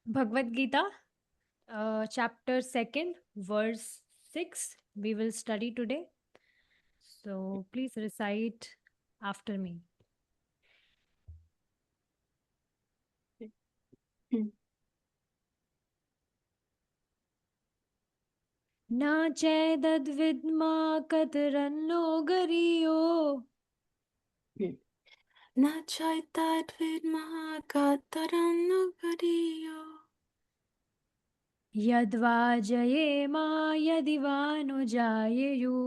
Bhagavad Gita, chapter 2nd, verse 6, we will study today. So please recite after me. Na चेदद्विद्मा कतरन्नो गरियो न चैतद्विद्मः कतरन्नु गरीयो यद्वा जयेमा यदि वा नो जायेयु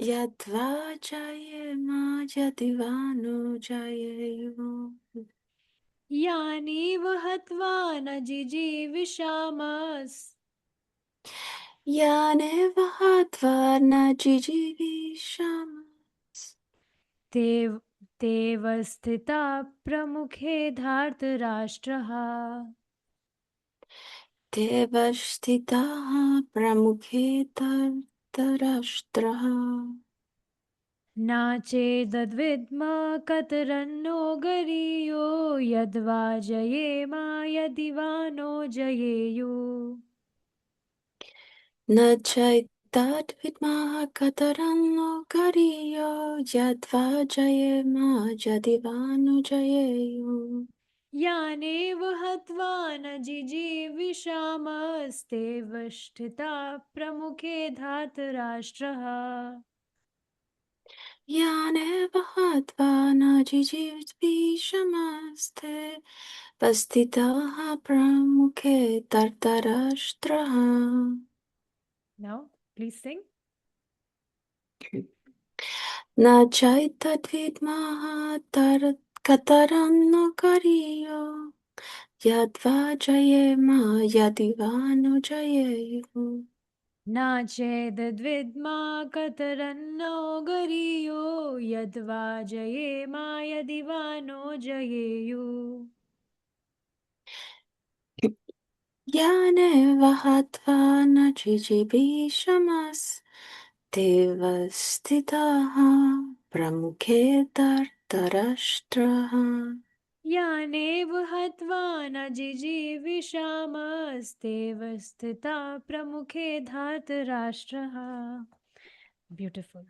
यद्वा जयेम यदि वा नो जयेयुः यानीव हत्वा न जिजीविषामस् यानेव हत्वा न जिजीविषामः ते तेव स्थिता प्रमुखे धार्तराष्ट्रः देव स्थिताः प्रमुखे धृतराष्ट्रः नाचेदद्विद्म कतरन्नो गरीयो यद्वा जयेमा यदि वा नो जयेयु न चैतद्विद्मः कतरन्नु गरीयो यद्वा जयेम यदि वा नु जयेयुः यानेव हत्वा न जिजीविषामस्तेव स्थिता प्रमुखे धातराष्ट्रः यानेव हत्वा न जिजीविषमस्ते वस्थिताः प्रमुखे धर्तराष्ट्रः Now, please sing. न चैतद्विद्मः कतरं नु करीयो यद्वा जयेम यदि वा नु जयेयुः न चेदद्विद्मा कतरन्नो गरीयो यद्वा जयेमा यदि वा नो जयेयु यानेव हत्वा न जिजीविषमस्तेव स्थिताः प्रमुखे धर्तराष्ट्रः यानेव हत्वा न जिजीविषामस्तेव स्थिता प्रमुखे धातराष्ट्रः. Beautiful.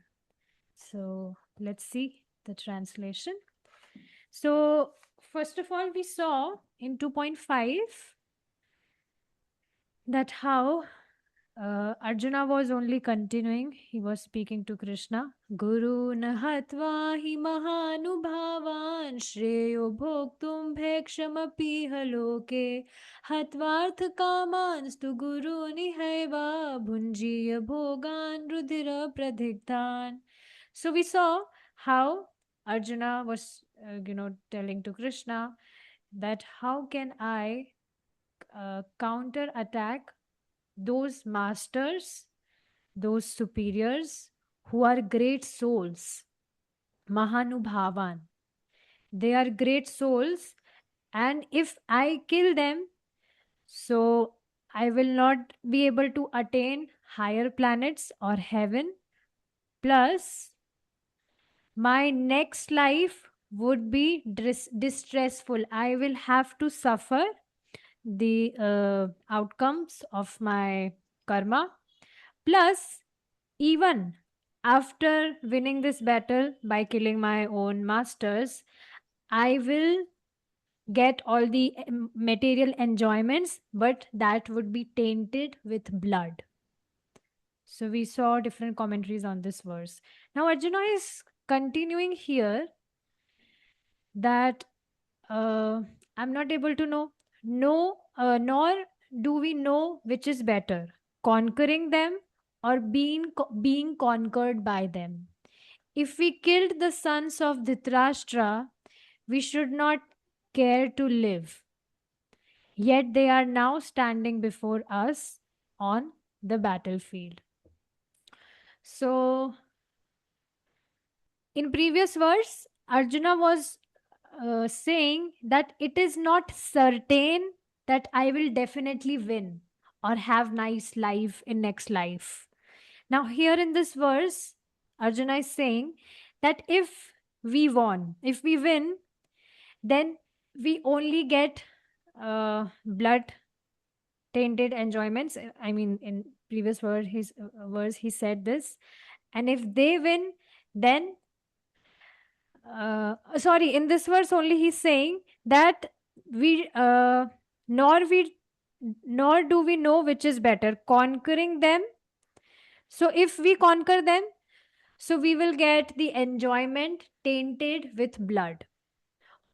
So let's see the translation. So first of all, we saw in 2.5 that how Arjuna was only continuing. He was speaking to Krishna. Guru nahatva hi mahanubhavan shreyo bhoktum bhekshamapi haloke hatvarth kamanstu guru nihaiva bhunjiya bhogan rudira pradhiktan. So we saw how Arjuna was, telling to Krishna that how can I counter attack those masters, those superiors who are great souls, Mahanubhavan. They are great souls, and if I kill them, so I will not be able to attain higher planets or heaven. Plus, my next life would be distressful. I will have to suffer the outcomes of my karma. Plus, even after winning this battle by killing my own masters, I will get all the material enjoyments, but that would be tainted with blood. So we saw different commentaries on this verse. Now Arjuna is continuing here that I'm not able to know, no, nor do we know which is better, conquering them or being conquered by them. If we killed the sons of Dhritarashtra, we should not care to live. Yet they are now standing before us on the battlefield. So, in previous verse, Arjuna was saying that it is not certain that I will definitely win or have nice life in next life. Now here in this verse, Arjuna is saying that if we win, then we only get blood tainted enjoyments. I mean, in previous verse he said this. And if they win, then sorry, in this verse only he's saying that we nor we nor do we know which is better, conquering them. So if we conquer them, so we will get the enjoyment tainted with blood,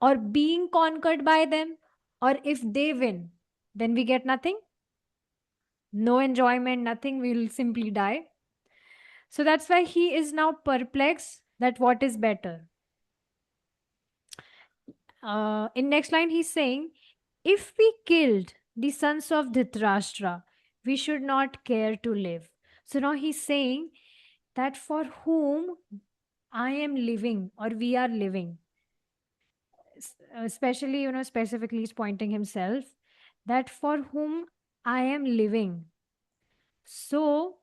or being conquered by them, or if they win, then we get nothing, no enjoyment, nothing, we will simply die. So that's why he is now perplexed that what is better. In next line he's saying, if we killed the sons of Dhritarashtra, we should not care to live. So now he's saying that for whom I am living, or we are living, especially, specifically he's pointing himself, that for whom I am living. So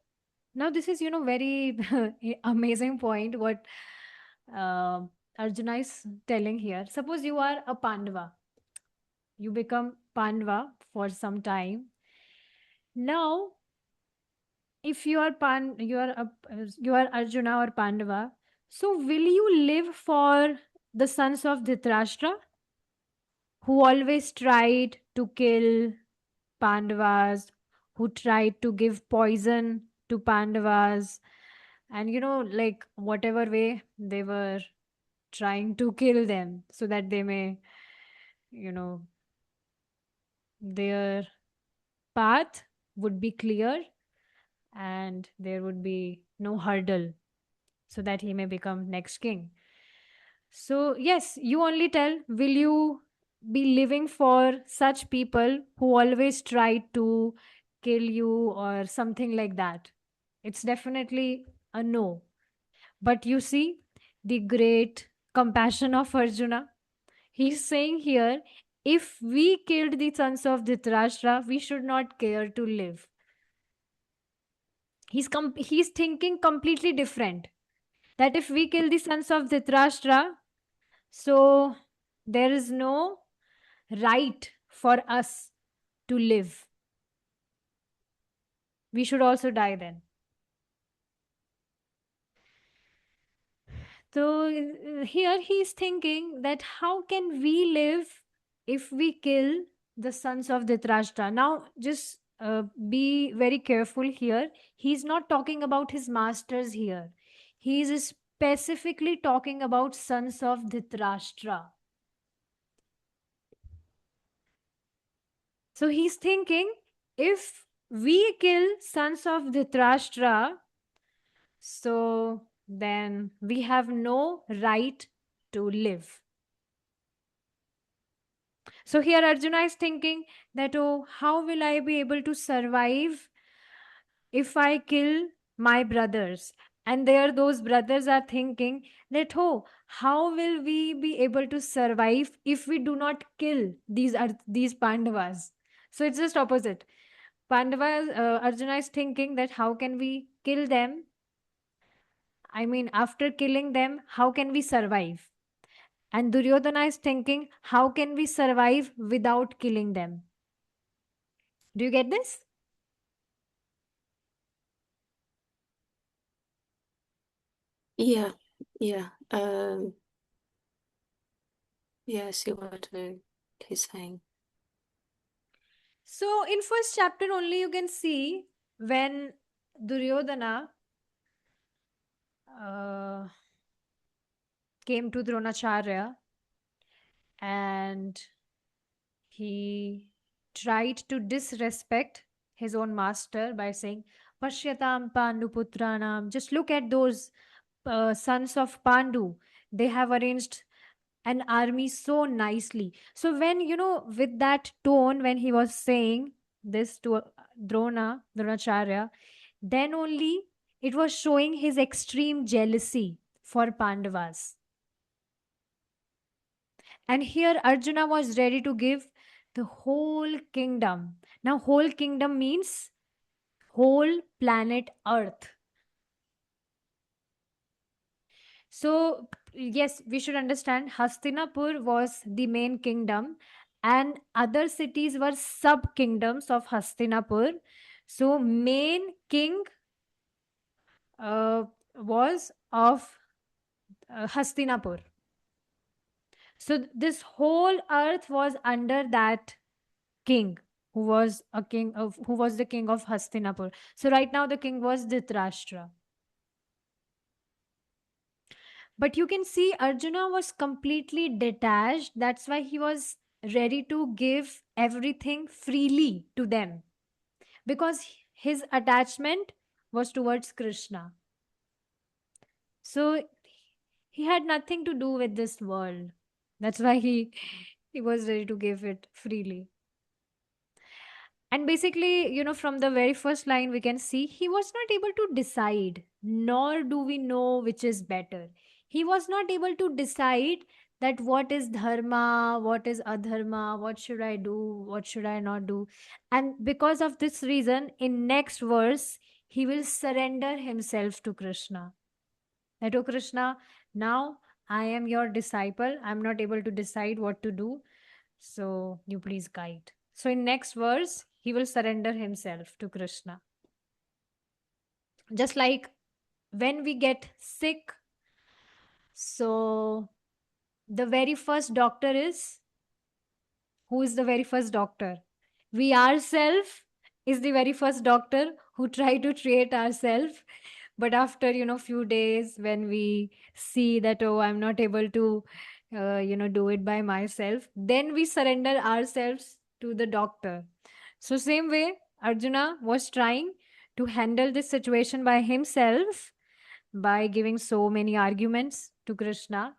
now this is, very amazing point what uh, Arjuna is telling here. Suppose you are a Pandava, you become Pandava for some time. Now, if you are Arjuna or Pandava, so will you live for the sons of Dhritarashtra, who always tried to kill Pandavas, who tried to give poison to Pandavas, and like whatever way they were trying to kill them so that they may, you know, their path would be clear and there would be no hurdle so that he may become next king. So, yes, you only tell, will you be living for such people who always try to kill you or something like that? It's definitely a no. But you see the great compassion of Arjuna. He's saying here, if we killed the sons of Dhritarashtra, we should not care to live. He's thinking completely different. That if we kill the sons of Dhritarashtra, so there is no right for us to live. We should also die then. So here he's thinking that how can we live if we kill the sons of Dhritarashtra? Now, just be very careful here. He's not talking about his masters here. He is specifically talking about sons of Dhritarashtra. So he's thinking, if we kill sons of Dhritarashtra, so then we have no right to live. So here Arjuna is thinking that, oh, how will I be able to survive if I kill my brothers? And there those brothers are thinking that, oh, how will we be able to survive if we do not kill these Pandavas? So it's just opposite. Pandavas, Arjuna is thinking that how can we kill them? I mean, after killing them, how can we survive? And Duryodhana is thinking, how can we survive without killing them? Do you get this? Yeah, yeah. Yeah, I see what he's saying. So, in first chapter only, you can see when Duryodhana uh, came to Dronacharya and he tried to disrespect his own master by saying, Pashyatam Panduputranam. Just look at those sons of Pandu. They have arranged an army so nicely. So, when, with that tone, when he was saying this to Dronacharya, then only it was showing his extreme jealousy for Pandavas. And here Arjuna was ready to give the whole kingdom. Now, whole kingdom means whole planet Earth. So, yes, we should understand Hastinapur was the main kingdom, and other cities were sub kingdoms of Hastinapur. So, main king uh, was of Hastinapur. So, this whole earth was under that king who was a king of who was the king of Hastinapur. So, right now, the king was Dhritarashtra. But you can see Arjuna was completely detached. That's why he was ready to give everything freely to them because his attachment was towards Krishna. So he had nothing to do with this world. That's why he was ready to give it freely. And basically, from the very first line, we can see he was not able to decide, nor do we know which is better. He was not able to decide that what is dharma, what is adharma, what should I do, what should I not do. And because of this reason, in next verse, he will surrender himself to Krishna. That, oh Krishna, now I am your disciple. I'm not able to decide what to do. So you please guide. So in next verse, he will surrender himself to Krishna. Just like when we get sick, so the very first doctor is who is the very first doctor? We ourselves is the very first doctor who try to treat ourselves. But after few days, when we see that, oh, I'm not able to do it by myself, then we surrender ourselves to the doctor. So same way, Arjuna was trying to handle this situation by himself by giving so many arguments to Krishna,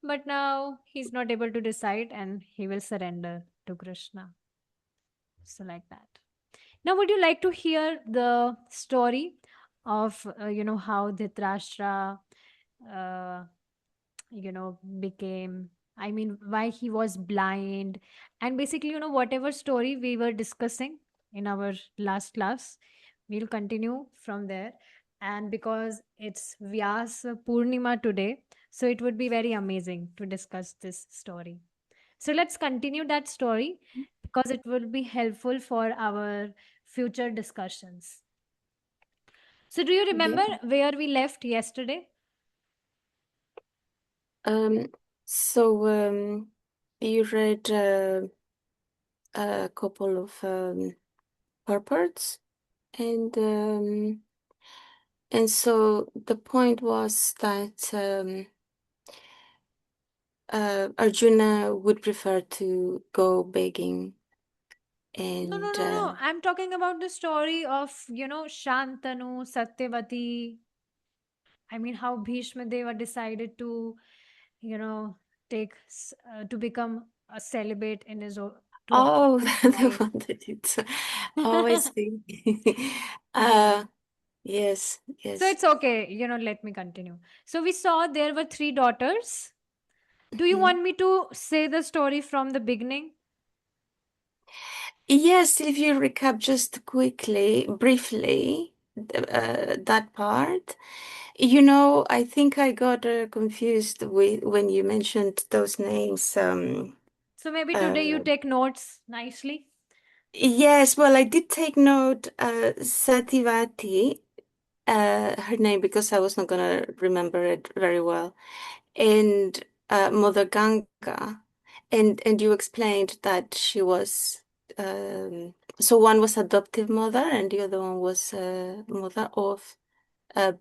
but now he's not able to decide and he will surrender to Krishna. So, like that. Now, would you like to hear the story of, how Dhritarashtra, uh, became, I mean, why he was blind? And basically, whatever story we were discussing in our last class, we'll continue from there. And because it's Vyas Purnima today, so it would be very amazing to discuss this story. So let's continue that story because it will be helpful for our future discussions. So, do you Yeah. remember where we left yesterday? Um, so you read a couple of purports, and so the point was that Arjuna would prefer to go begging, No, no, and no, no. I'm talking about the story of, Shantanu, Satyavati. I mean, how Bhishma Deva decided to, you know, to become a celibate in to oh, obtain his the wife. one that it's always see. Yeah. uh, yes, So yes. it's okay, let me continue. So we saw there were three daughters. Do you Mhm. want me to say the story from the beginning? Yes, if you recap just quickly, briefly, that part. I think I got confused with when you mentioned those names. So maybe today you Uh, take notes nicely. yes, well, I did take note, Sativati, her name, because I was not gonna remember it very well, and Mother Ganga, and you explained that she was so one was adoptive mother and the other one was mother of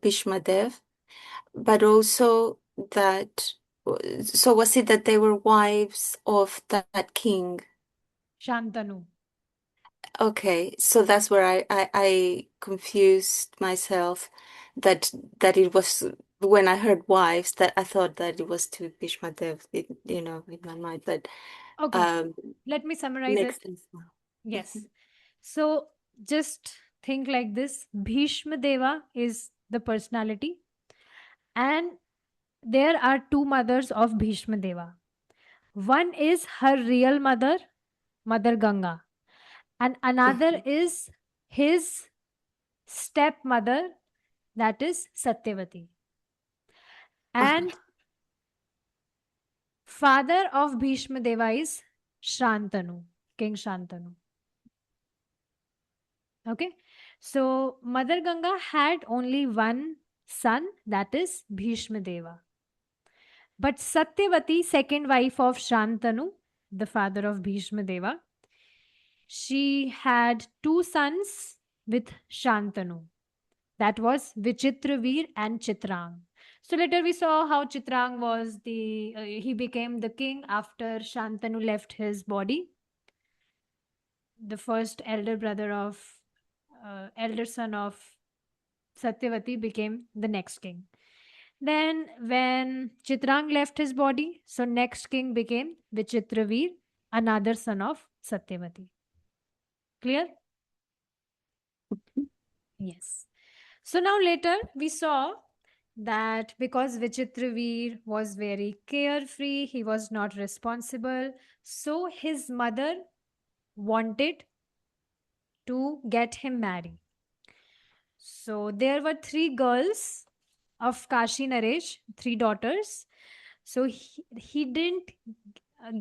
Bhishma Dev, but also that so was it that they were wives of that king? Shantanu. Okay, so that's where I confused myself that it was when I heard wives that I thought that it was to Bhishma Dev, in my mind, but Okay, um let me summarize makes it. sense now. Yes. So just think like this: Bhishma Deva is the personality, and there are two mothers of Bhishma Deva. One is her real mother, Mother Ganga, and another is his stepmother, that is Satyavati. And father of Bhishma Deva is Shantanu, King Shantanu. Okay. So Mother Ganga had only one son, that is Bhishma Deva. But Satyavati, second wife of Shantanu, the father of Bhishma Deva, she had two sons with Shantanu. That was Vichitraveer and Chitrang. So later we saw how Chitrang was he became the king after Shantanu left his body. The first elder son of Satyavati became the next king. Then when Chitrang left his body, so next king became Vichitraveer, another son of Satyavati. Clear? Yes. So now later we saw that because Vichitraveer was very carefree, he was not responsible, so his mother wanted to get him married. So there were three girls of Kashi Naresh, three daughters. So he didn't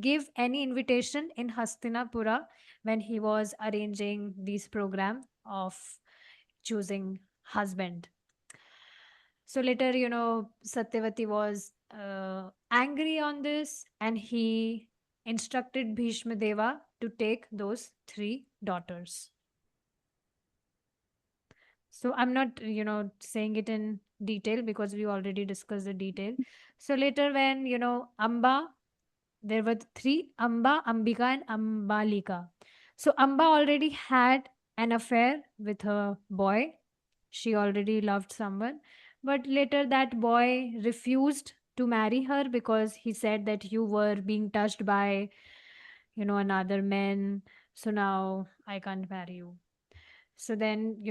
give any invitation in Hastinapura when he was arranging this program of choosing husband. So later, Satyavati was angry on this and he instructed Bhishma Deva to take those three daughters. So I'm not, saying it in detail because we already discussed the detail. So later, when, Amba, there were three Amba, Ambika, and Ambalika. So Amba already had an affair with her boy. She already loved someone. But later, that boy refused to marry her because he said that you were being touched by, another man. So now I can't marry you. So then,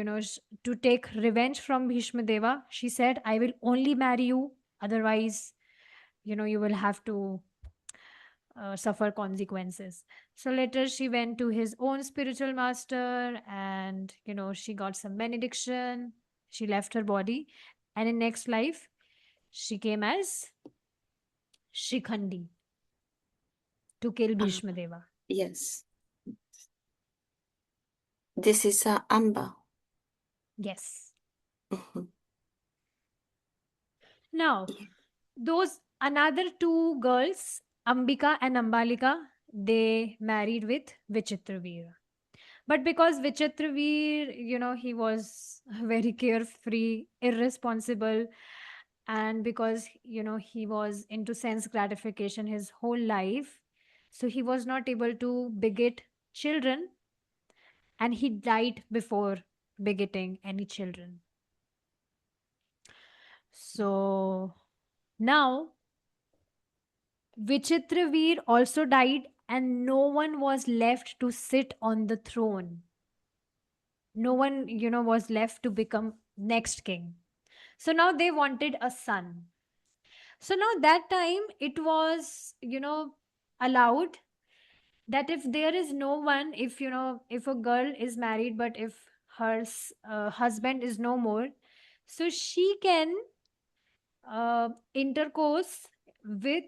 to take revenge from Bhishma Deva, she said, I will only marry you. Otherwise, you will have to suffer consequences. So later she went to his own spiritual master and, she got some benediction. She left her body. And in next life, she came as Shikhandi to kill Bhishma Deva. Yes. This is Amba. Yes. Mhm. Now, those another two girls, Ambika and Ambalika, they married with Vichitraveer. But because Vichitraveer, he was very carefree, irresponsible, and because, he was into sense gratification his whole life, so he was not able to beget children and he died before begetting any children. So now Vichitraveer also died, and no one was left to sit on the throne. No one, was left to become next king. So now they wanted a son. So now that time it was, allowed that if there is no one, if a girl is married, but if her husband is no more, so she can intercourse with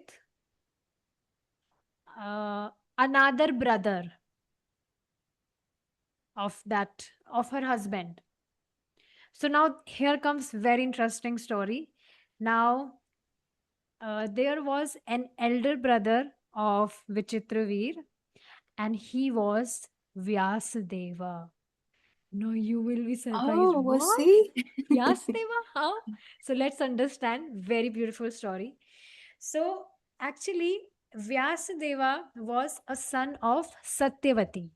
another brother of her husband. So now here comes very interesting story. Now there was an elder brother of Vichitraveer and he was Vyasadeva. No, you will be surprised. Oh, was What? he? Vyasadeva? Huh? So let's understand. Very beautiful story. So actually, Vyasadeva was a son of Satyavati.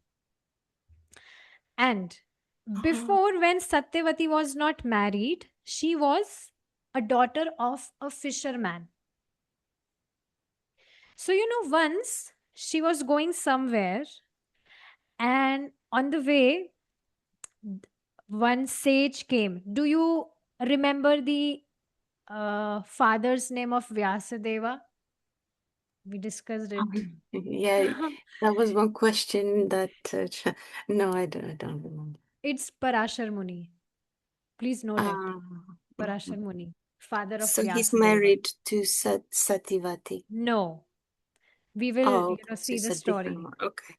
And Oh, before, when Satyavati was not married, she was a daughter of a fisherman. So, once she was going somewhere, and on the way, one sage came. Do you remember the father's name of Vyasadeva? We discussed it. yeah, that was one question that no, I don't remember. It's Parashar Muni. Please note it. Ah, Parashar mhm. Muni, father of So he's Vyasadeva. married to Satyavati. No. We will, Oh, okay. So see it's the a different story. one. Okay.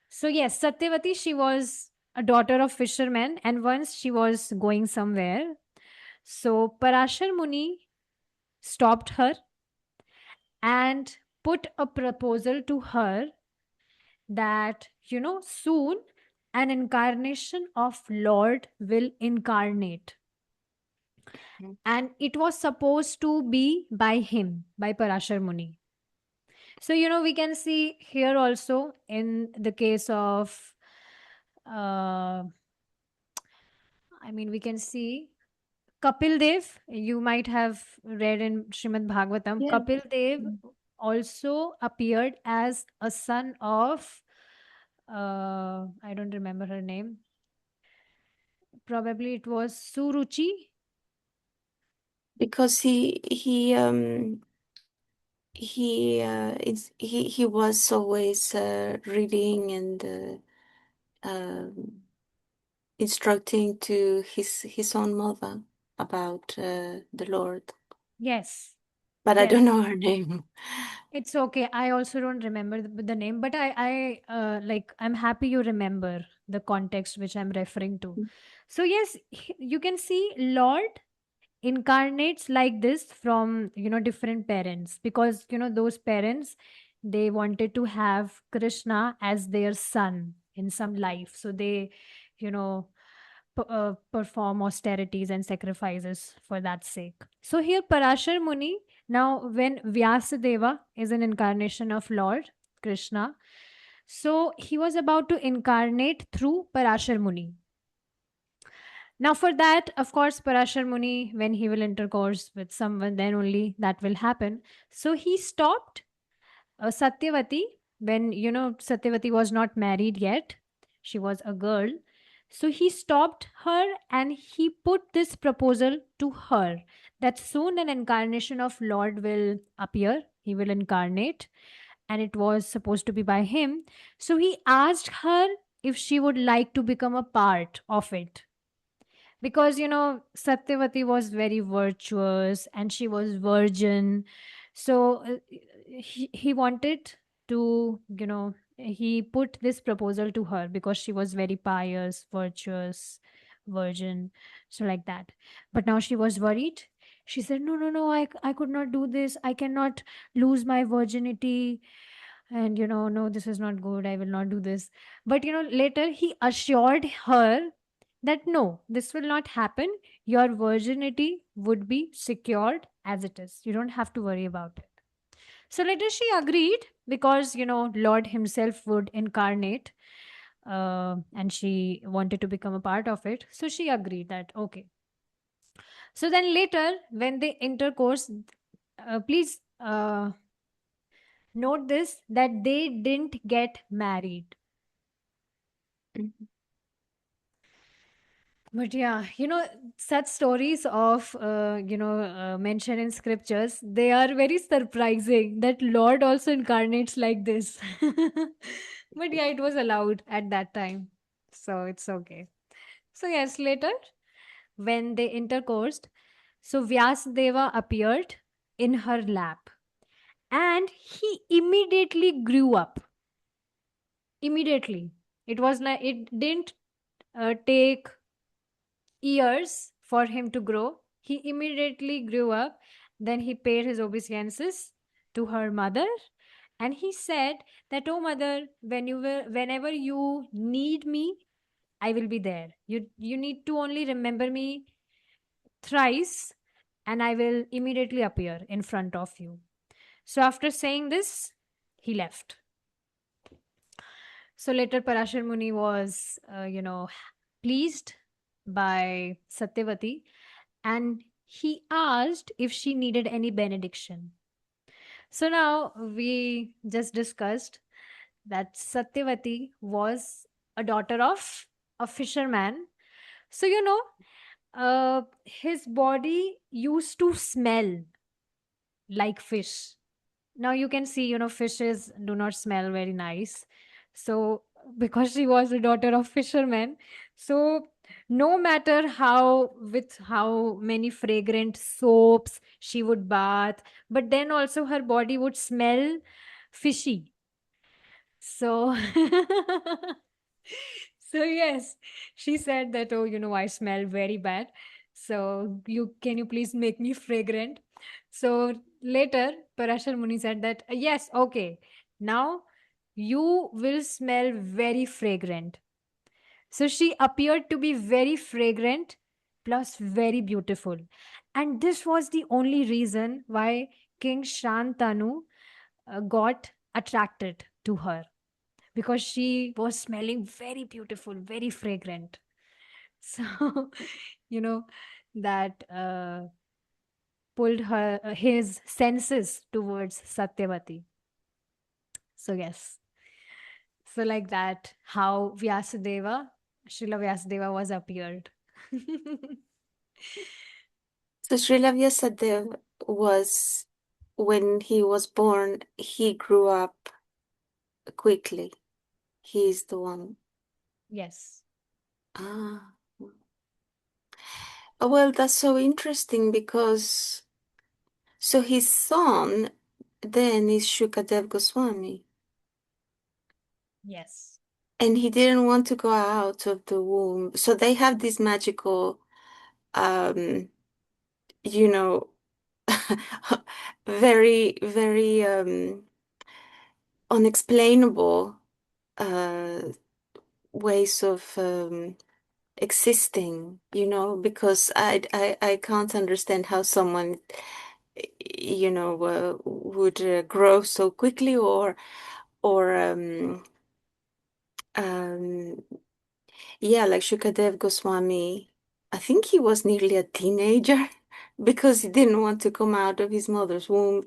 So yes, Satyavati, she was a daughter of fishermen, and once she was going somewhere. So Parashar Muni stopped her and put a proposal to her that, soon an incarnation of Lord will incarnate. Mhm. And it was supposed to be by him, by Parashar Muni. So, we can see here also in the case of, we can see Kapil Dev. You might have read in Srimad Bhagavatam. Yeah. Kapil Dev Mm. also appeared as a son of, I don't remember her name. Probably it was Suruchi. Because he was always reading and instructing to his own mother about the Lord, Yes, but I yes. don't know her name. It's okay. I also don't remember the name, but I'm happy you remember the context which I'm referring to. So yes, you can see Lord incarnates like this from, different parents, because, those parents, they wanted to have Krishna as their son in some life. So they, you know, perform austerities and sacrifices for that sake. So here Parashar Muni, now when Vyasadeva is an incarnation of Lord Krishna, so he was about to incarnate through Parashar Muni. Now for that, of course, Parashar Muni, when he will intercourse with someone, then only that will happen. So he stopped Satyavati, when, Satyavati was not married yet, she was a girl. So he stopped her and he put this proposal to her that soon an incarnation of Lord will appear, he will incarnate, and it was supposed to be by him. So he asked her if she would like to become a part of it, because Satyavati was very virtuous and she was virgin. So he wanted to, he put this proposal to her because she was very pious, virtuous, virgin, so like that. But now she was worried. She said, no, no, no, I could not do this, I cannot lose my virginity, and no, this is not good, I will not do this. But later he assured her that no, this will not happen. Your virginity would be secured as it is. You don't have to worry about it. So later she agreed because, Lord himself would incarnate, and she wanted to become a part of it. So she agreed that, okay. So then later, when they intercourse, please note this that they didn't get married. Mhm. But yeah, such stories of, mentioned in scriptures, they are very surprising that Lord also incarnates like this. But yeah, it was allowed at that time. So it's okay. So yes, later when they intercoursed, so Vyasdeva appeared in her lap and he immediately grew up. Immediately. It was like it didn't take years for him to grow. He immediately grew up. Then he paid his obeisances to her mother. And he said that, oh mother, whenever you need me, I will be there. You need to only remember me thrice, and I will immediately appear in front of you. So after saying this, he left. So later Parashar Muni was, pleased by Satyavati, and he asked if she needed any benediction. So now we just discussed that Satyavati was a daughter of a fisherman. So, his body used to smell like fish. Now you can see, fishes do not smell very nice. So because she was a daughter of fishermen, so no matter how many fragrant soaps she would bath, but then also her body would smell fishy. So, so yes, she said that, oh, I smell very bad. So can you please make me fragrant? So later, Parashar Muni said that, yes, okay, now you will smell very fragrant. So she appeared to be very fragrant plus very beautiful. And this was the only reason why King Shantanu got attracted to her, because she was smelling very beautiful, very fragrant. So, you know, that pulled his senses towards Satyavati. So, yes. So, like that, how Srila Vyasadeva was appeared. So Srila Vyasadeva was, when he was born, he grew up quickly. He's the one. Yes. Ah. Oh, well, that's so interesting because so his son then is Shukadev Goswami, Yes. and he didn't want to go out of the womb. So they have this magical, um, you know, very, very unexplainable uh ways of existing, because I can't understand how someone, would grow so quickly, or um, yeah, like Shukadev Goswami. I think he was nearly a teenager because he didn't want to come out of his mother's womb.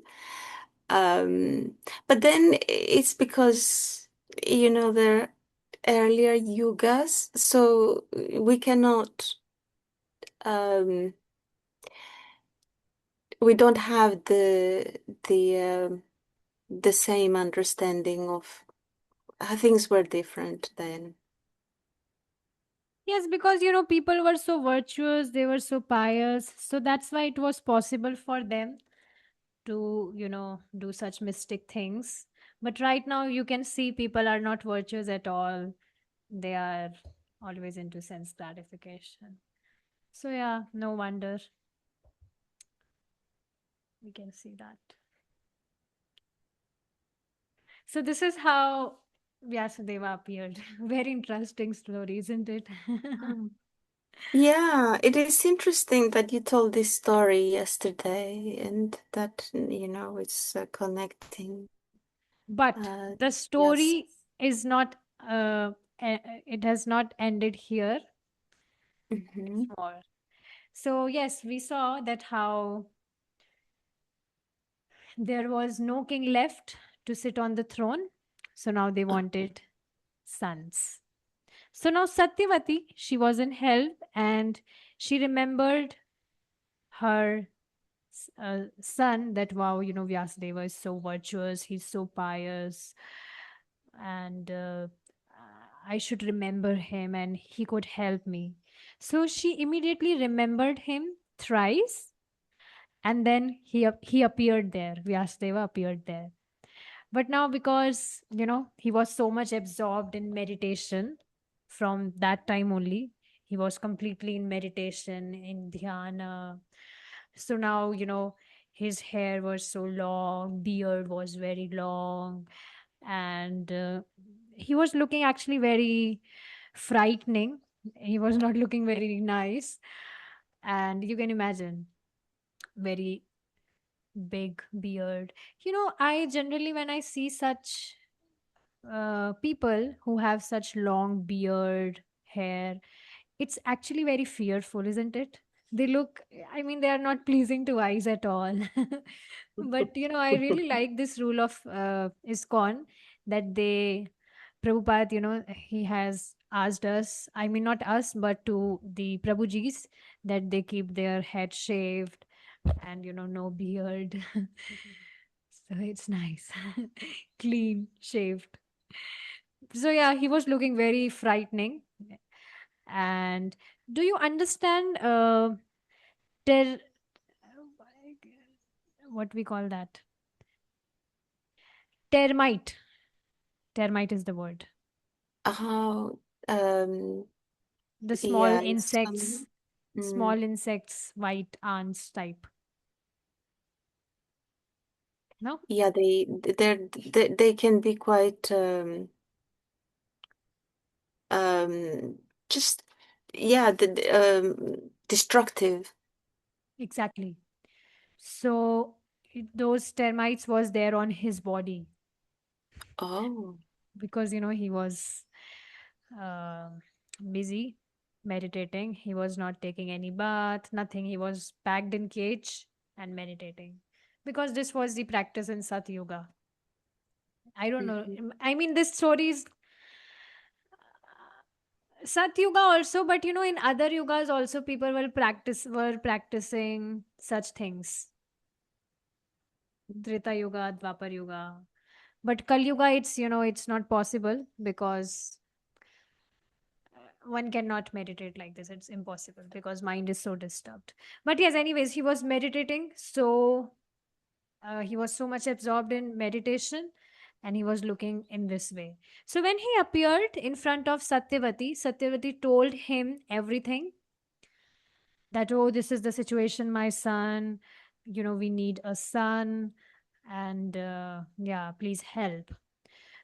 But then it's because, they're earlier yugas, so we cannot, um, we don't have the same understanding of how things were different then. Yes, because people were so virtuous, they were so pious. So that's why it was possible for them to do such mystic things. But right now you can see people are not virtuous at all. They are always into sense gratification. So yeah, no wonder we can see that. So this is how Vyasadeva appeared. Very interesting story, isn't it? Mm. Yeah, it is interesting that you told this story yesterday and that, it's connecting. But the Yes. story is not it has not ended here. Hmm. It's more. So yes, we saw that how there was no king left to sit on the throne. So now they wanted sons. So now Satyavati, she was in hell and she remembered her son, that wow, Vyasadeva is so virtuous, he's so pious, and I should remember him and he could help me. So she immediately remembered him thrice, and then he appeared there. Vyasadeva appeared there. But now, because he was so much absorbed in meditation, from that time only, he was completely in meditation, in dhyana. So now, his hair was so long, beard was very long, and he was looking actually very frightening. He was not looking very nice. And you can imagine, very big beard. I generally, when I see such people who have such long beard, hair, it's actually very fearful, isn't it? They look, I mean, they are not pleasing to eyes at all. But I really like this rule of ISKCON, that they, Prabhupada, he has asked us, I mean, not us, but to the Prabhujis, that they keep their head shaved and, no beard. So it's nice. Clean, shaved. So yeah, he was looking very frightening. And do you understand ter what we call that? Termite. Termite is the word. Oh, um, The small yeah, some, insects, mm, small insects, white ants type. No? yeah, they can be quite um just yeah, destructive. Exactly. So those termites was there on his body Oh. because he was uh, busy meditating. He was not taking any bath, nothing. He was packed in cage and meditating because this was the practice in Sat Yuga. I don't know. Mhm. I mean, this story is Sat Yuga also, but in other yugas also people were practicing such things. Treta Yuga, Dwapar Yuga. But Kal Yuga, it's not possible because one cannot meditate like this. It's impossible because mind is so disturbed. But yes, anyways, he was meditating. So he was so much absorbed in meditation and he was looking in this way. So when he appeared in front of Satyavati, Satyavati told him everything that, oh, this is the situation, my son. We need a son. And yeah, please help.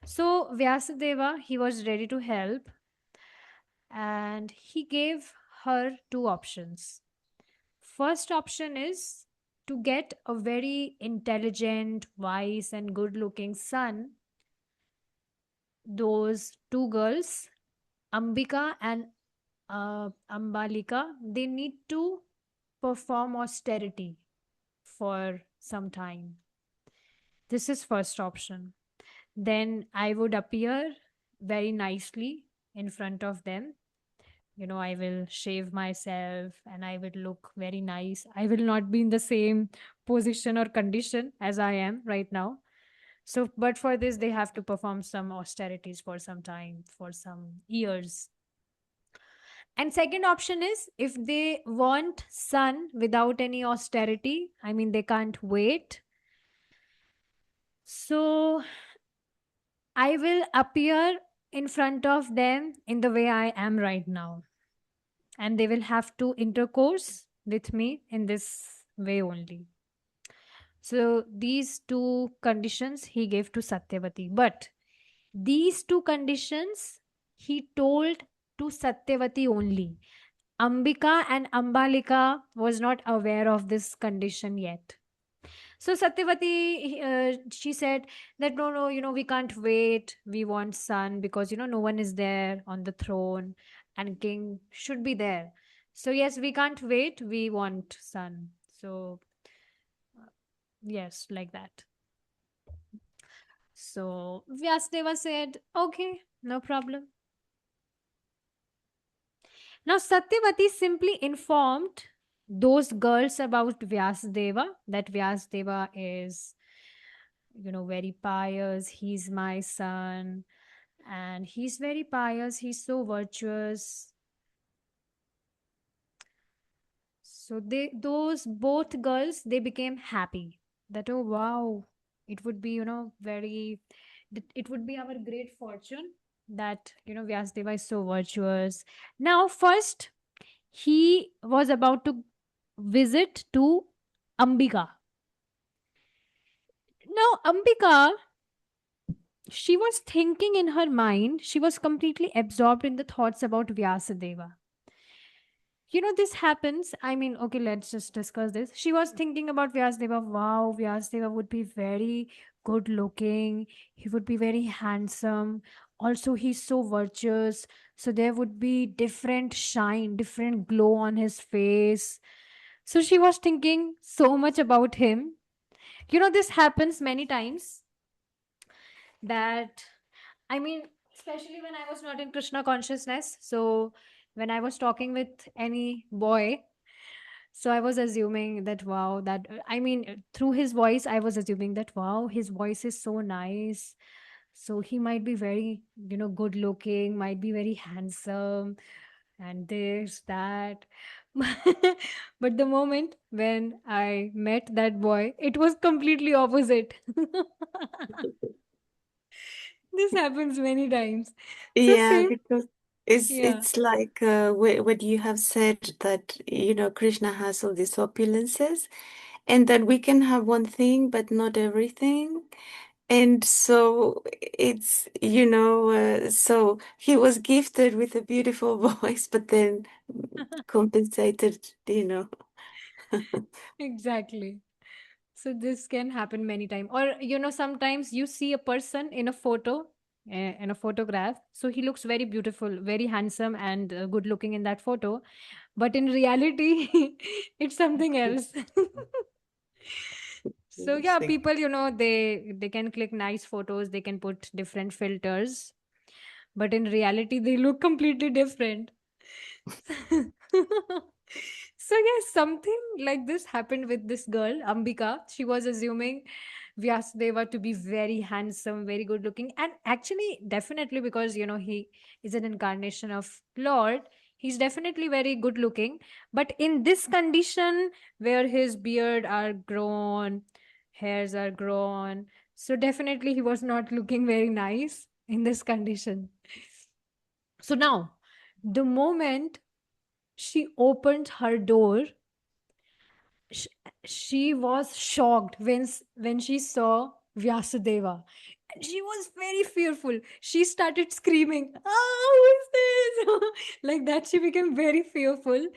So Vyasadeva, he was ready to help and he gave her two options. First option is to get a very intelligent, wise, and good looking son. Those two girls, Ambika and Ambalika, they need to perform austerity for some time. This is first option. Then I would appear very nicely in front of them. I will shave myself and I will look very nice. I will not be in the same position or condition as I am right now. So, but for this, they have to perform some austerities for some time, for some years. And second option is if they want sun without any austerity, I mean, they can't wait. So, I will appear in front of them in the way I am right now. And they will have to intercourse with me in this way only. So these two conditions he gave to Satyavati. But these two conditions he told to Satyavati only. Ambika and Ambalika was not aware of this condition yet. So Satyavati, she said that no, no, we can't wait. We want son because no one is there on the throne, and king should be there. So yes, we can't wait. We want son. So yes, like that. So Vyasdeva said, okay, no problem. Now Satyavati simply informed those girls about Vyasdeva, that Vyasdeva is very pious. He's my son and he's very pious. He's so virtuous. So those both girls, they became happy that, oh wow, it would be very, it would be our great fortune that Vyasdeva is so virtuous. Now first he was about to visit to Ambika. Now Ambika, she was thinking in her mind, she was completely absorbed in the thoughts about Vyasadeva. This happens. I mean, okay, let's just discuss this. She was thinking about Vyasdeva. Wow, Vyasdeva would be very good looking. He would be very handsome. Also, he's so virtuous. So there would be different shine, different glow on his face. So she was thinking so much about him. This happens many times that, I mean, especially when I was not in Krishna consciousness. So when I was talking with any boy, so I was assuming that, wow, that I mean, through his voice, I was assuming that, wow, his voice is so nice. So he might be very, good looking, might be very handsome, and this, that. But the moment when I met that boy, it was completely opposite. This happens many times. So Yeah, same. because it's Yeah. it's like what you have said that Krishna has all these opulences, and that we can have one thing but not everything. And so so he was gifted with a beautiful voice, but then compensated. Exactly. So this can happen many times. Or sometimes you see a person in a photo, in a photograph. So he looks very beautiful, very handsome and good looking in that photo, but in reality it's something else. So yeah, Interesting. people, they can click nice photos, they can put different filters, but in reality they look completely different. So yes, something like this happened with this girl, Ambika. She was assuming Vyasdeva to be very handsome, very good looking, and actually, definitely because he is an incarnation of Lord. He's definitely very good looking, but in this condition where his beard are grown, hairs are grown, so definitely he was not looking very nice in this condition. So now, the moment she opened her door, sh- she was shocked when she saw Vyasadeva. And she was very fearful. She started screaming, "Ah, who is this?" Like that, she became very fearful.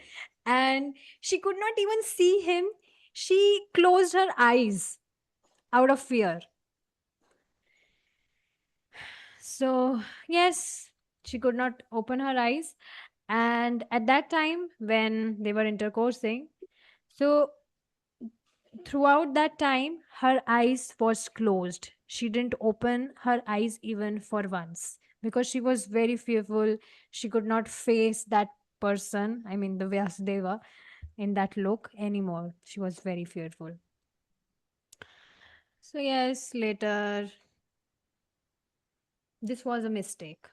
And she could not even see him. She closed her eyes out of fear. So, yes, she could not open her eyes. And at that time, when they were intercoursing, so throughout that time, her eyes was closed. She didn't open her eyes even for once because she was very fearful. She could not face that person, I mean the Vyasdeva, in that look anymore. She was very fearful. So yes, later this was a mistake.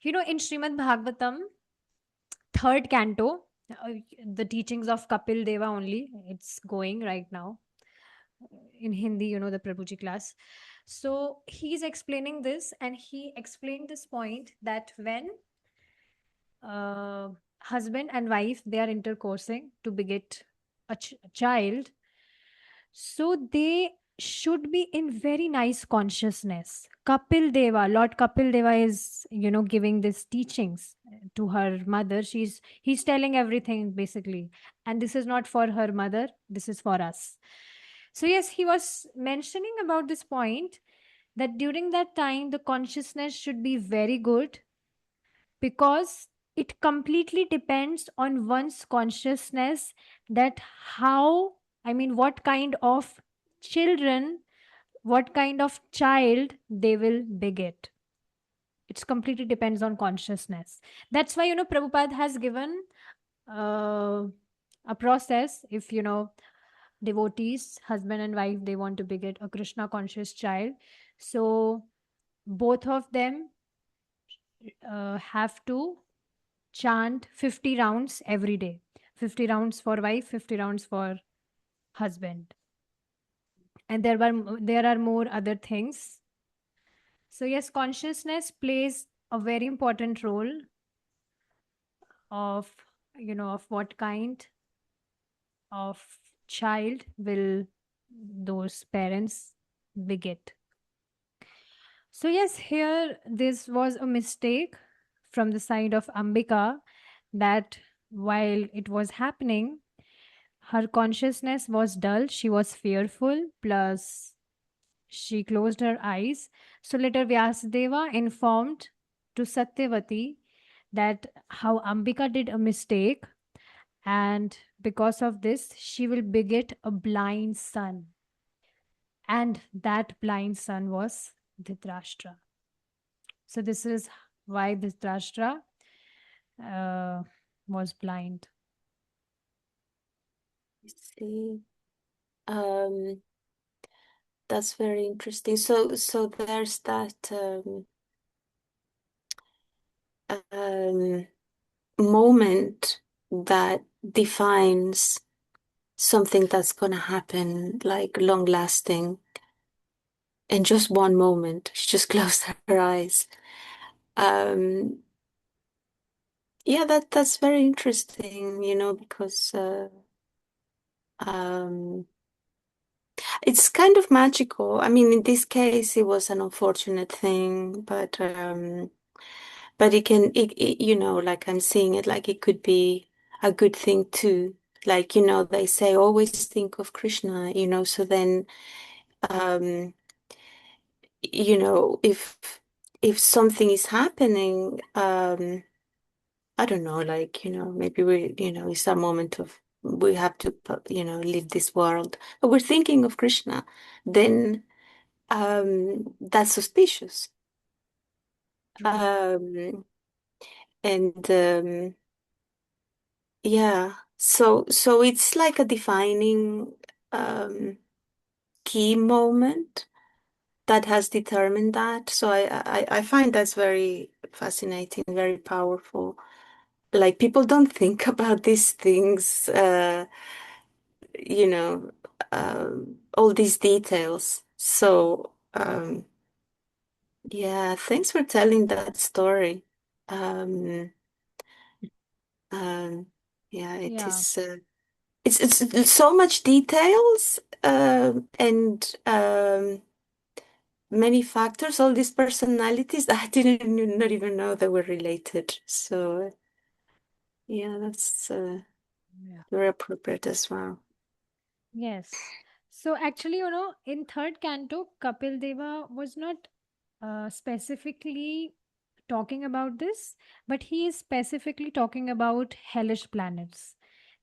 In Srimad Bhagavatam, third canto, the teachings of Kapil Deva only, it's going right now in Hindi, the Prabhuji class. So he's explaining this, and he explained this point that when uh, husband and wife they are intercoursing to beget a child, so they should be in very nice consciousness. Kapil Deva, Lord Kapil Deva is, giving these teachings to her mother. He's telling everything basically. And this is not for her mother, this is for us. So, yes, he was mentioning about this point that during that time, the consciousness should be very good because it completely depends on one's consciousness that how, I mean, what kind of children, what kind of child they will beget. It's completely depends on consciousness. That's why, Prabhupada has given uh, a process. If, devotees, husband and wife, they want to beget a Krishna conscious child. So both of them have to chant 50 rounds every day. 50 rounds for wife, 50 rounds for husband. And there are more other things. So yes, consciousness plays a very important role of of what kind of child will those parents beget. So yes, here this was a mistake from the side of Ambika, that while it was happening, her consciousness was dull, she was fearful, plus she closed her eyes. So later Vyasadeva informed to Satyavati that how Ambika did a mistake, and because of this, she will beget a blind son. And that blind son was Dhritarashtra. So this is why Dhritarashtra uh, was blind. I see. Um, that's very interesting. So there's that um, moment that defines something that's gonna happen, like long lasting. in just one moment. She just closed her eyes. Um, yeah, that's very interesting, because um, it's kind of magical. I mean, in this case, it was an unfortunate thing, but like I'm seeing it, like it could be a good thing too. Like, they say always think of Krishna, so then, um, if something is happening, I don't know, like, maybe it's a moment of we have to, leave this world, but we're thinking of Krishna, then that's suspicious. True. Um, and yeah, so it's like a defining um key moment that has determined that. So I find that's very fascinating, very powerful. Like people don't think about these things, you know, all these details. So, yeah, thanks for telling that story. Um, um, yeah, it Yeah. is. It's so much details, and many factors, all these personalities that I didn't not even know they were related. So, yeah, that's Yeah. very appropriate as well. Yes. So actually, in third canto, Kapil Deva was not specifically talking about this, but he is specifically talking about hellish planets.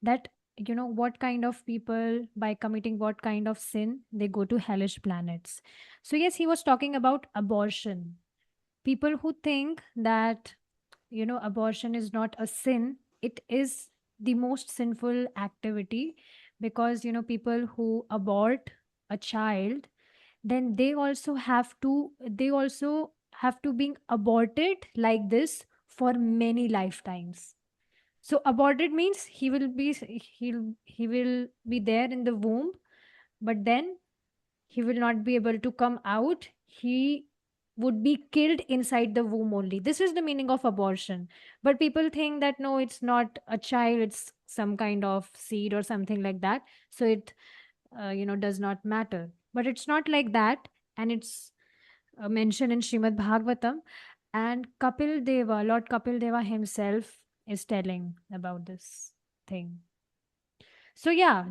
That, what kind of people, by committing what kind of sin, they go to hellish planets. So, yes, he was talking about abortion. People who think that, abortion is not a sin, it is the most sinful activity, because, people who abort a child, then they also have to being aborted like this for many lifetimes. So aborted means he will be there in the womb, but then he will not be able to come out. He would be killed inside the womb only. This is the meaning of abortion. But people think that no, it's not a child, it's some kind of seed or something like that. So it does not matter. But it's not like that. And it's mentioned in Srimad Bhagavatam. And Kapil Deva, Lord Kapil Deva himself is telling about this thing. So yeah,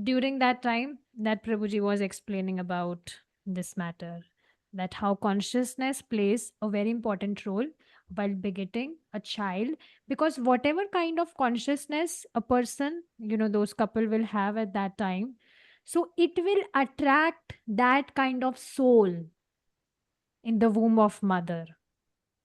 during that time that Prabhuji was explaining about this matter, that how consciousness plays a very important role while begetting a child, because whatever kind of consciousness a person, those couple will have at that time, so it will attract that kind of soul in the womb of mother.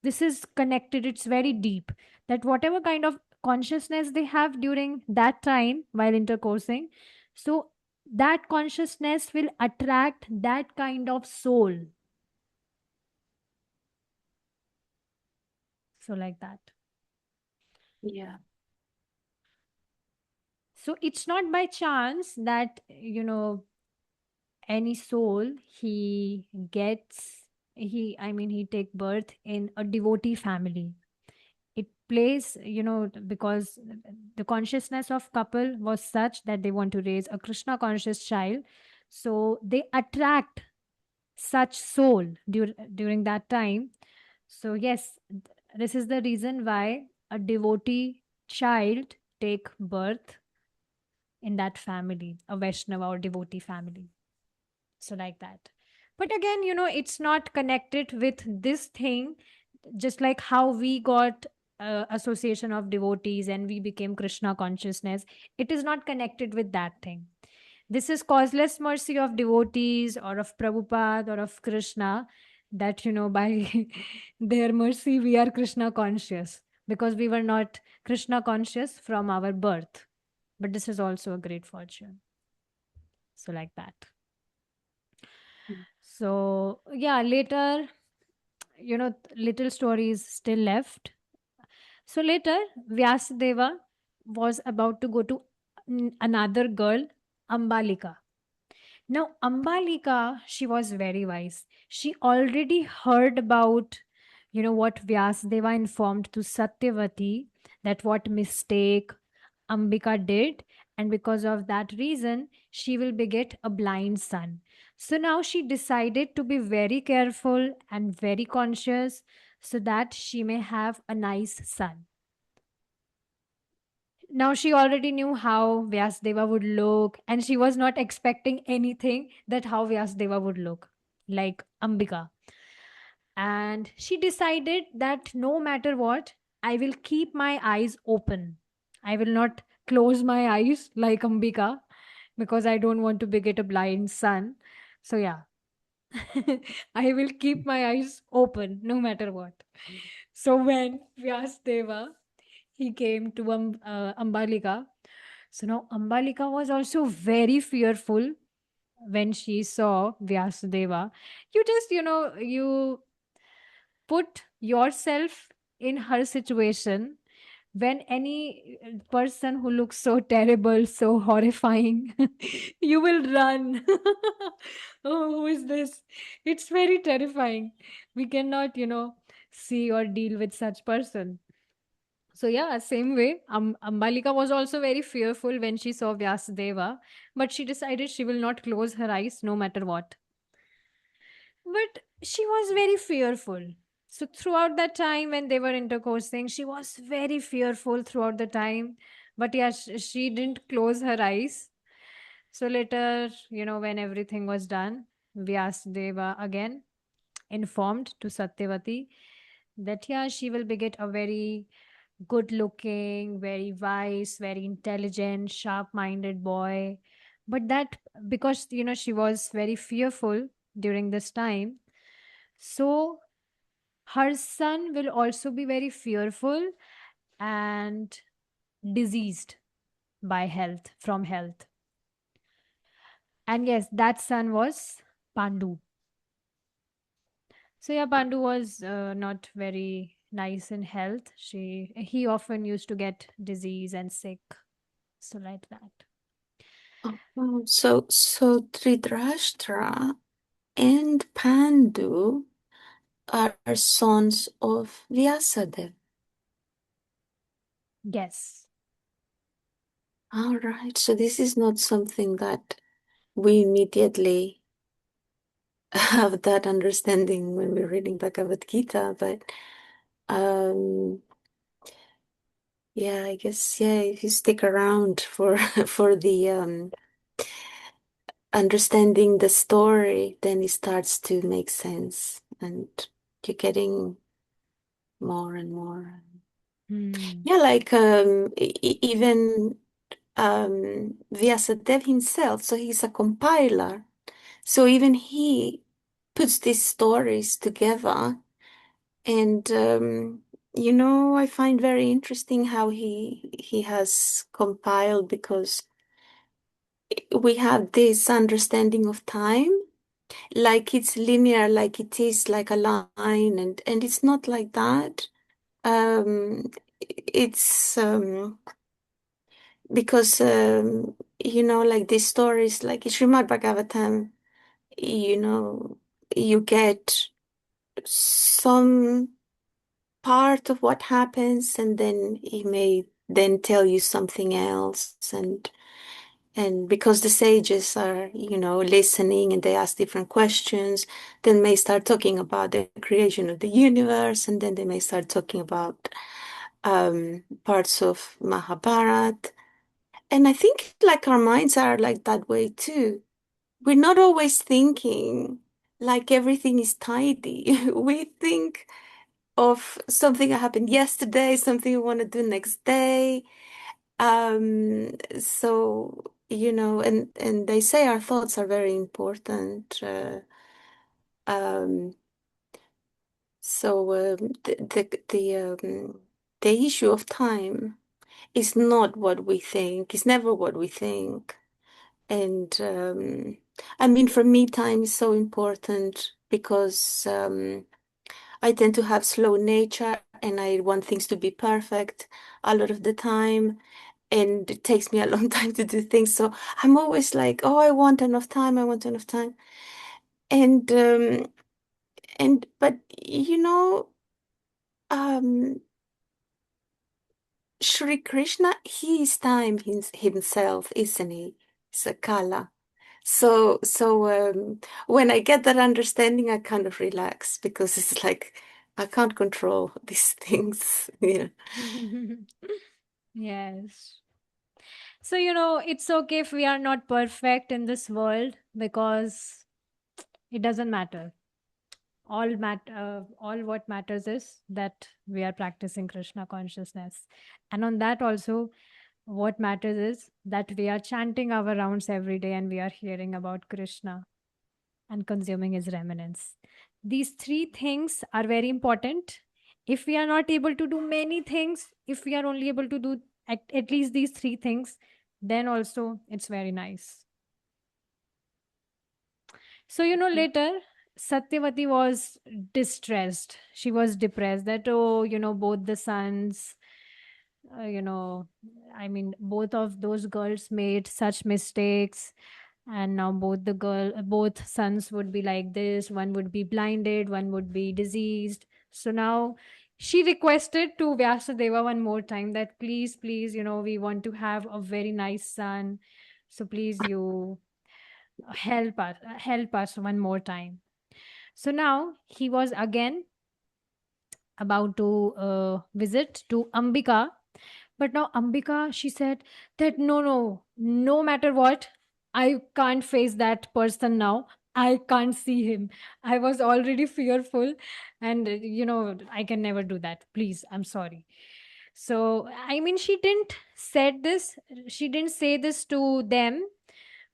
This is connected, it's very deep, that whatever kind of consciousness they have during that time while intercoursing, so that consciousness will attract that kind of soul. So like that. Yeah. So it's not by chance that any soul gets he take birth in a devotee family. It plays, because the consciousness of couple was such that they want to raise a Krishna conscious child, so they attract such soul during that time. So yes, this is the reason why a devotee child take birth in that family, a Vaishnava or devotee family. So like that. But again, it's not connected with this thing, just like how we got association of devotees and we became Krishna consciousness. It is not connected with that thing. This is causeless mercy of devotees or of Prabhupada or of Krishna, that by their mercy we are Krishna conscious, because we were not Krishna conscious from our birth. But this is also a great fortune. So like that. So yeah, later, little stories still left. So later, Vyasadeva was about to go to another girl, Ambalika. Now, Ambalika, she was very wise. She already heard about, what Vyasdeva informed to Satyavati, that what mistake Ambika did, and because of that reason, she will beget a blind son. So now she decided to be very careful and very conscious so that she may have a nice son. Now she already knew how Vyasdeva would look, and she was not expecting anything that how Vyasdeva would look, like Ambika. And she decided that no matter what, I will keep my eyes open. I will not close my eyes like Ambika because I don't want to beget a blind son. So yeah, I will keep my eyes open no matter what. So when Vyasdeva he came to Ambalika. So now Ambalika was also very fearful when she saw Vyasudeva. You just, you put yourself in her situation when any person who looks so terrible, so horrifying, you will run. Oh, who is this? It's very terrifying. We cannot, see or deal with such person. So yeah, same way. Ambalika was also very fearful when she saw Vyasdeva, but she decided she will not close her eyes no matter what. But she was very fearful. So throughout that time when they were intercoursing, she was very fearful throughout the time. But yeah, she didn't close her eyes. So later, when everything was done, Vyasdeva again informed to Satyavati that yeah, she will beget a very good looking, very wise, very intelligent, sharp minded boy. But that because she was very fearful during this time, so her son will also be very fearful and diseased by health from health. And yes, that son was Pandu. So yeah, Pandu was not very nice in health. He often used to get disease and sick. So like that. Oh, so Dhritarashtra and Pandu are sons of Vyasadeva. Yes. All right, so this is not something that we immediately have that understanding when we're reading Bhagavad Gita, but um yeah, I guess yeah, if you stick around for for the understanding the story, then it starts to make sense and you're getting more and more. Hmm. Yeah, like even Vyasadeva himself, so he's a compiler. So even he puts these stories together. And I find very interesting how he has compiled because we have this understanding of time, like it's linear, like it is like a line, and it's not like that. It's because like these stories, like Srimad Bhagavatam, you know, you get some part of what happens and then he may then tell you something else and because the sages are listening and they ask different questions, then may start talking about the creation of the universe, and then they may start talking about parts of Mahabharat. And I think like our minds are like that way too. We're not always thinking like everything is tidy. We think of something that happened yesterday, something we want to do next day. And they say our thoughts are very important. Um, the issue of time is not what we think. It's never what we think. And I mean, for me, time is so important because I tend to have slow nature and I want things to be perfect a lot of the time. and it takes me a long time to do things. So I'm always like, oh, I want enough time, I want enough time. And but um Shri Krishna, he is time himself, isn't he? He's a Kala. So when I get that understanding, I kind of relax because it's like I can't control these things. Yeah. Yes. So, it's okay if we are not perfect in this world because it doesn't matter. All what matters is that we are practicing Krishna consciousness. And on that also, what matters is that we are chanting our rounds every day and we are hearing about Krishna and consuming his remnants. These three things are very important. If we are not able to do many things, if we are only able to do at least these three things, then also it's very nice. So, later, Satyavati was distressed. She was depressed that, oh, both the sons, uh, you know, both of those girls made such mistakes. And now both sons would be like this. One would be blinded, one would be diseased. So now she requested to Vyasadeva one more time that please, please, we want to have a very nice son. So please, you help us one more time. So now he was again about to visit to Ambika, but now Ambika, she said that no matter what, I can't face that person now. I can't see him. I was already fearful, and I can never do that. Please, I'm sorry. So she didn't said this. She didn't say this to them,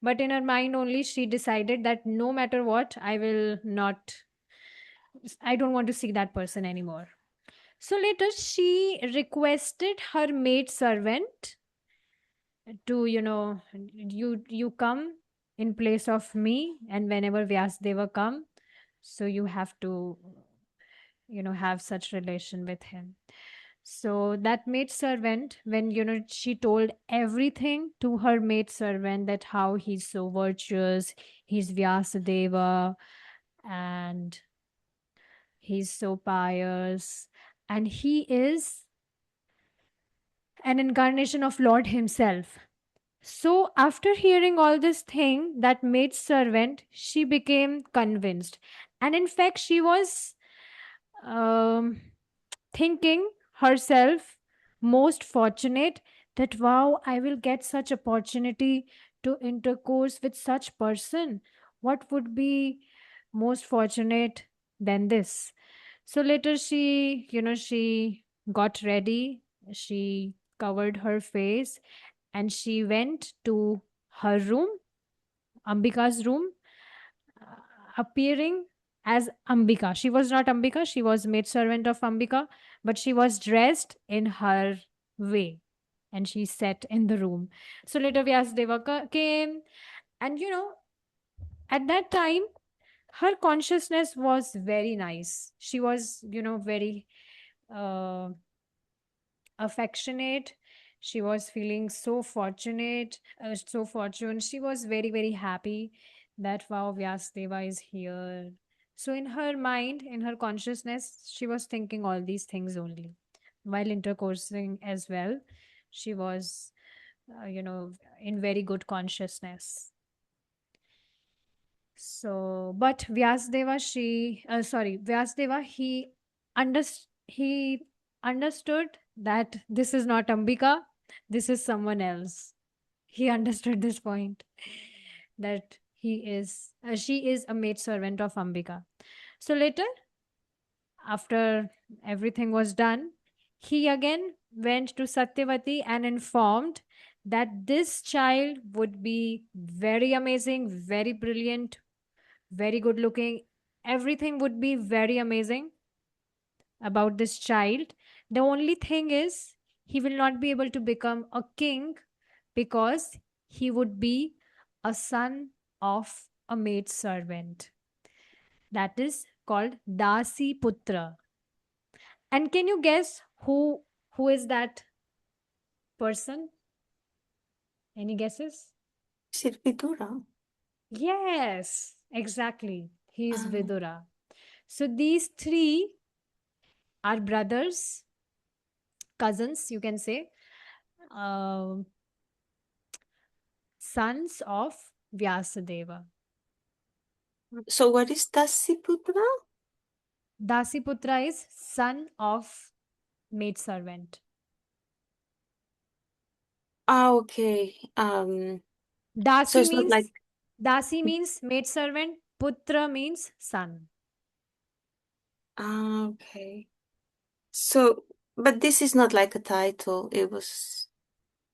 but in her mind only, she decided that no matter what, I will not. I don't want to see that person anymore. So later, she requested her maid servant to you come in place of me, and whenever Vyasdeva come, so you have to have such relation with him. So that maid servant, when she told everything to her maid servant, that how he's so virtuous, he's Vyasadeva, and he's so pious, and he is an incarnation of Lord himself. So, after hearing all this thing, that maid servant, she became convinced. And in fact, she was um, thinking herself most fortunate that, wow, I will get such opportunity to intercourse with such person. What would be most fortunate than this? So later she got ready. She covered her face and she went to her room, Ambika's room, uh, appearing as Ambika. She was not Ambika, she was maid servant of Ambika, but she was dressed in her way and she sat in the room. So later Vyasdeva came, and at that time, her consciousness was very nice. She was, very uh, affectionate. She was feeling so fortunate, so fortunate. She was very, very happy that wow, Vyasdeva is here. So in her mind, in her consciousness, she was thinking all these things only. While intercoursing as well, she was, in very good consciousness. So, but Vyasdeva, he understood that this is not Ambika, this is someone else. He understood this point that she is a maid servant of Ambika. So later, after everything was done, he again went to Satyavati and informed that this child would be very amazing, very brilliant, very good looking. Everything would be very amazing about this child. The only thing is, he will not be able to become a king because he would be a son of a maid servant. That is called Dasi Putra. And can you guess who is that person? Any guesses? Is it Vidura? Yes, exactly. He is Oh, Vidura. So these three are brothers, cousins, you can say, um, sons of Vyasadeva. so what is Dasiputra? Dasiputra is son of maidservant. Ah, okay. So Dasi it's not like means Dasi means maidservant. Putra means son. ah, okay. So, but this is not like a title. It was,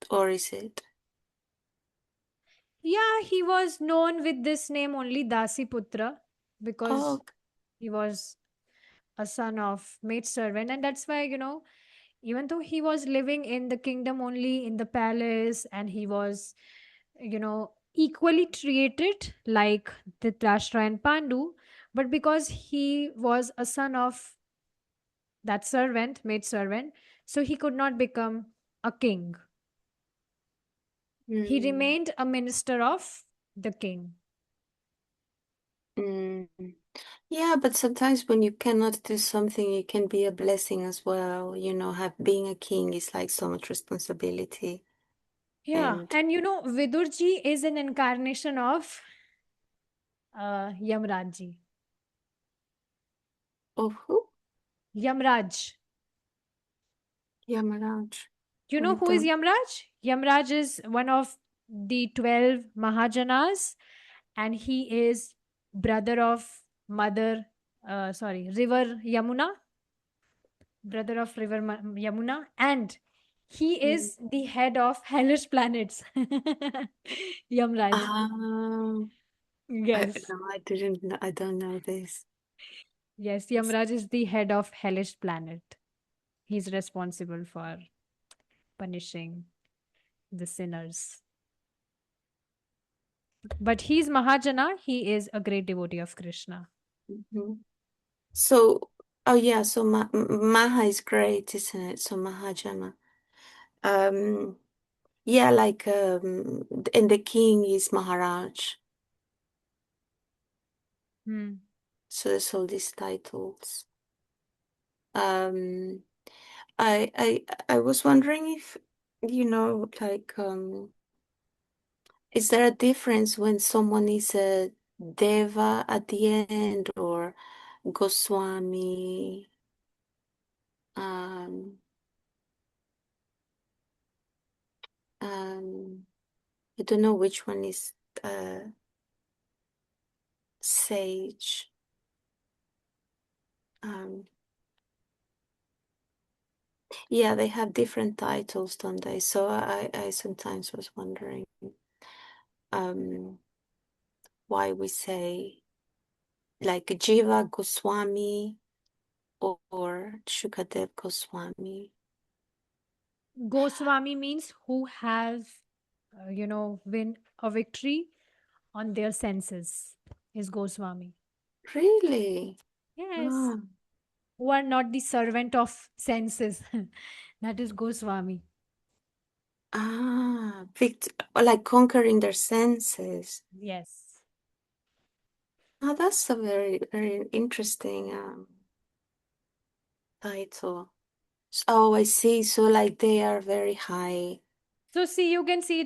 or is it? Yeah, he was known with this name only, Dasi Putra, because Oh, he was a son of maidservant, and that's why even though he was living in the kingdom only in the palace, and he was equally treated like Dhritarashtra and Pandu, but because he was a son of that servant, maid servant, so he could not become a king. He mm, remained a minister of the king. mm. Yeah, but sometimes when you cannot do something, it can be a blessing as well. Have being a king is like so much responsibility. Yeah, And and Vidurji is an incarnation of Yamraj. oh, who? Yamraj. Yamaraj. You I know who is don't. Yamraj? Yamraj is one of the 12 Mahajanas, and he is brother of River Yamuna, brother of River Yamuna, and he Mm. is the head of hellish planets. Yamraj. Um, I Yes. no, I didn't know. I don't know this. Yes, Yamraj is the head of hellish planet. He's responsible for punishing the sinners. But he's Mahajana, he is a great devotee of Krishna. Mhm. So, oh yeah, so Maha is great, isn't it? So Mahajana. Um, yeah, like and the king is Maharaj. Hmm. So there's all these titles. Um, I was wondering if like is there a difference when someone is a Deva at the end or Goswami? Um, um, I don't know which one is uh sage. Um, yeah, they have different titles, don't they? So I sometimes was wondering um why we say like Jiva Goswami or Shukadev Goswami. Goswami means who has, win a victory on their senses, is Goswami. Really? Yes. Ah, Who are not the servant of senses. That is Goswami. like conquering their senses. Yes. Oh, that's a very, very interesting title. Oh, I see. So like they are very high. So, see, you can see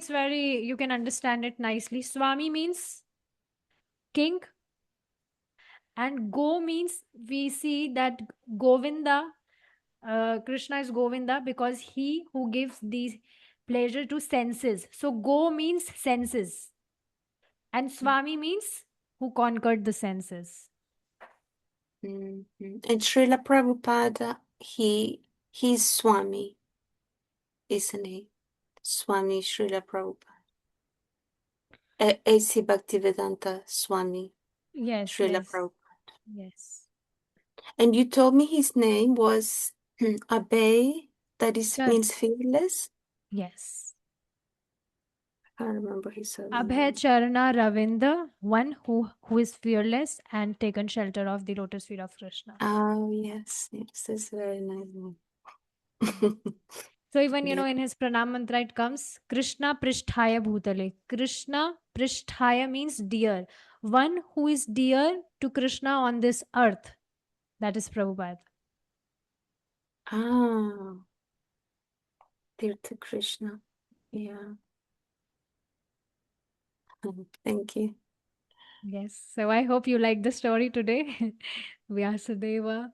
you can understand it nicely. Swami means king, and Go means we see that Govinda, Krishna is Govinda because he who gives the pleasure to senses. So, Go means senses, and Swami means who conquered the senses. Mhm. And Srila Prabhupada, he's Swami, isn't he? Swami Srila Prabhupada. A.C. Bhaktivedanta Swami Yes, Srila yes, Prabhupada. yes. And you told me his name was Abhay, that is Sure. means fearless. Yes. I can't remember his other Abhay name. Charana Ravinda, one who is fearless and taken shelter of the lotus feet of Krishna. Oh yes, yes, that's a very nice one. Mm. So even Yeah. in his pranam mantra it comes Krishna Prishthaya Bhutale. Krishna Prishthaya means dear. One who is dear to Krishna on this earth. That is Prabhupada. Ah, Tirtha Krishna. Yeah. Thank you. Yes. So I hope you like the story today. Vyasadeva.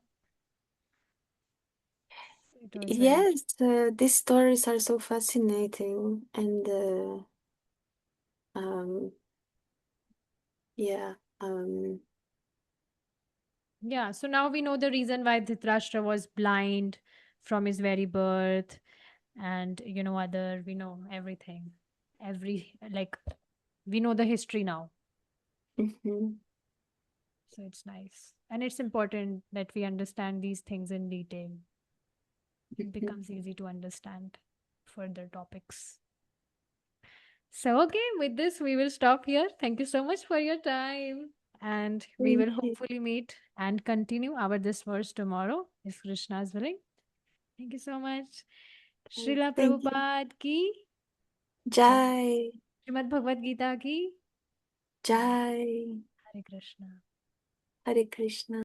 It was very. Yes, these stories are so fascinating, and um, yeah, Yeah. So now we know the reason why Dhritarashtra was blind from his very birth. And other, we know everything. Every, like, we know the history now. mhm, So it's nice. And it's important that we understand these things in detail. It mhm. becomes easy to understand further topics. So, okay, with this, we will stop here. Thank you so much for your time. And we Thank will you. hopefully meet and continue our this verse tomorrow, if Krishna is willing. Thank you so much. Srila Thank you. Prabhupada ki jai. Jai, Srimad Bhagavad Gita ki jai. Jai, Hare Krishna. Hare Krishna.